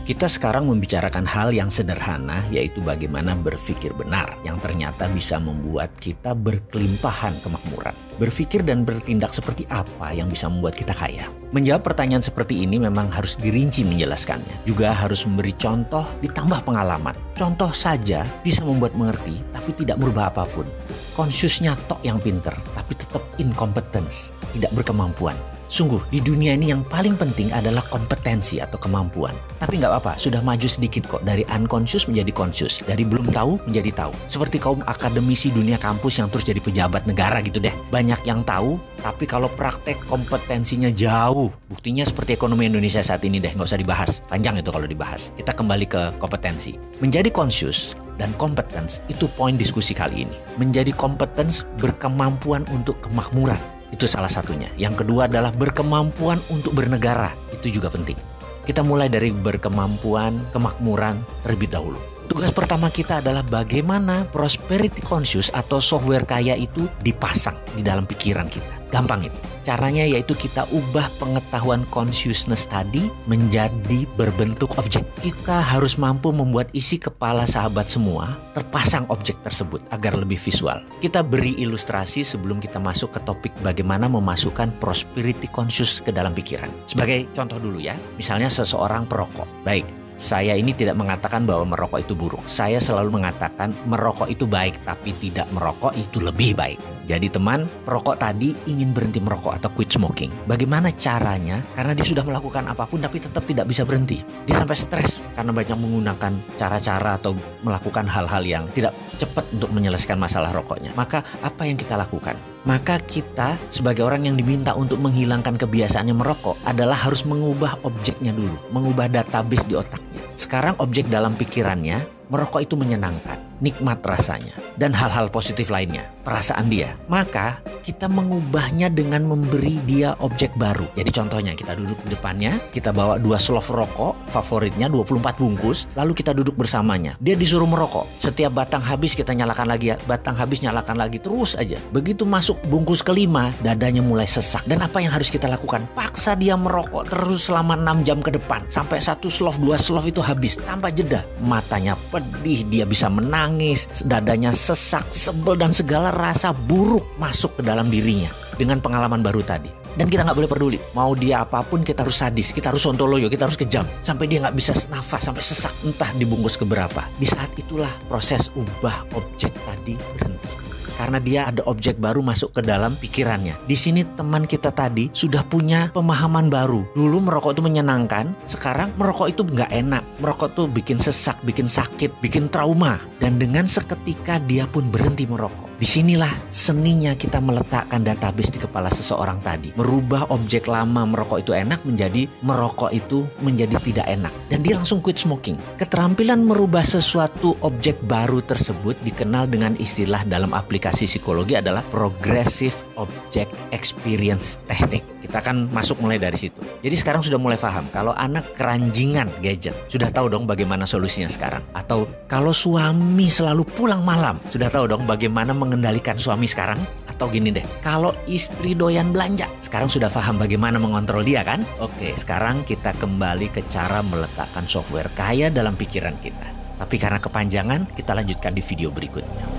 Kita sekarang membicarakan hal yang sederhana, yaitu bagaimana berpikir benar, yang ternyata bisa membuat kita berkelimpahan kemakmuran. Berpikir dan bertindak seperti apa yang bisa membuat kita kaya? Menjawab pertanyaan seperti ini memang harus dirinci menjelaskannya. Juga harus memberi contoh ditambah pengalaman. Contoh saja bisa membuat mengerti, tapi tidak merubah apapun. Konsiusnya tok yang pinter, tapi tetap incompetence, tidak berkemampuan. Sungguh, di dunia ini yang paling penting adalah kompetensi atau kemampuan. Tapi nggak apa-apa, sudah maju sedikit kok. Dari unconscious menjadi conscious. Dari belum tahu menjadi tahu. Seperti kaum akademisi dunia kampus yang terus jadi pejabat negara gitu deh. Banyak yang tahu, tapi kalau praktek kompetensinya jauh. Buktinya seperti ekonomi Indonesia saat ini deh, nggak usah dibahas. Panjang itu kalau dibahas. Kita kembali ke kompetensi. Menjadi conscious dan competence itu poin diskusi kali ini. Menjadi competence berkemampuan untuk kemakmuran. Itu salah satunya. Yang kedua adalah berkemampuan untuk bernegara. Itu juga penting. Kita mulai dari berkemampuan, kemakmuran terlebih dahulu. Tugas pertama kita adalah bagaimana prosperity conscious atau software kaya itu dipasang di dalam pikiran kita. Gampang itu. Caranya yaitu kita ubah pengetahuan consciousness tadi menjadi berbentuk objek. Kita harus mampu membuat isi kepala sahabat semua terpasang objek tersebut agar lebih visual. Kita beri ilustrasi sebelum kita masuk ke topik bagaimana memasukkan prosperity conscious ke dalam pikiran. Sebagai contoh dulu ya, misalnya seseorang perokok. Baik. Saya ini tidak mengatakan bahwa merokok itu buruk. Saya selalu mengatakan merokok itu baik, tapi tidak merokok itu lebih baik. Jadi teman, perokok tadi ingin berhenti merokok atau quit smoking. Bagaimana caranya? Karena dia sudah melakukan apapun tapi tetap tidak bisa berhenti. Dia sampai stres karena banyak menggunakan cara-cara atau melakukan hal-hal yang tidak cepat untuk menyelesaikan masalah rokoknya. Maka apa yang kita lakukan? Maka kita sebagai orang yang diminta untuk menghilangkan kebiasaannya merokok adalah harus mengubah objeknya dulu. Mengubah database di otaknya. Sekarang objek dalam pikirannya, merokok itu menyenangkan, nikmat rasanya, dan hal-hal positif lainnya, perasaan dia. Maka kita mengubahnya dengan memberi dia objek baru. Jadi contohnya kita duduk di depannya, kita bawa 2 slof rokok, favoritnya 24 bungkus, lalu kita duduk bersamanya. Dia disuruh merokok. Setiap batang habis kita nyalakan lagi ya, batang habis nyalakan lagi, terus aja. Begitu masuk bungkus kelima, dadanya mulai sesak. Dan apa yang harus kita lakukan? Paksa dia merokok terus selama 6 jam ke depan. Sampai 1 slof, 2 slof itu habis, tanpa jeda. Matanya pedih, dia bisa menangis, dadanya sesak, sebel, dan segala rasa buruk masuk ke dalam dirinya dengan pengalaman baru tadi. Dan kita nggak boleh peduli, mau dia apapun kita harus sadis, kita harus sontoloyo, kita harus kejam sampai dia nggak bisa nafas, sampai sesak, entah dibungkus keberapa. Di saat itulah proses ubah objek tadi berhenti. Karena dia ada objek baru masuk ke dalam pikirannya. Di sini teman kita tadi sudah punya pemahaman baru. Dulu merokok itu menyenangkan, sekarang merokok itu nggak enak. Merokok tuh bikin sesak, bikin sakit, bikin trauma. Dan dengan seketika dia pun berhenti merokok. Disinilah seninya kita meletakkan database di kepala seseorang tadi. Merubah objek lama merokok itu enak menjadi merokok itu menjadi tidak enak. Dan dia langsung quit smoking. Keterampilan merubah sesuatu objek baru tersebut dikenal dengan istilah dalam aplikasi psikologi adalah Progressive Object Experience Technique. Kita akan masuk mulai dari situ. Jadi sekarang sudah mulai paham kalau anak keranjingan gadget. Sudah tahu dong bagaimana solusinya sekarang. Atau kalau suami selalu pulang malam. Sudah tahu dong bagaimana mengendalikan suami sekarang. Atau gini deh, kalau istri doyan belanja. Sekarang sudah paham bagaimana mengontrol dia kan? Oke, sekarang kita kembali ke cara meletakkan software kaya dalam pikiran kita. Tapi karena kepanjangan, kita lanjutkan di video berikutnya.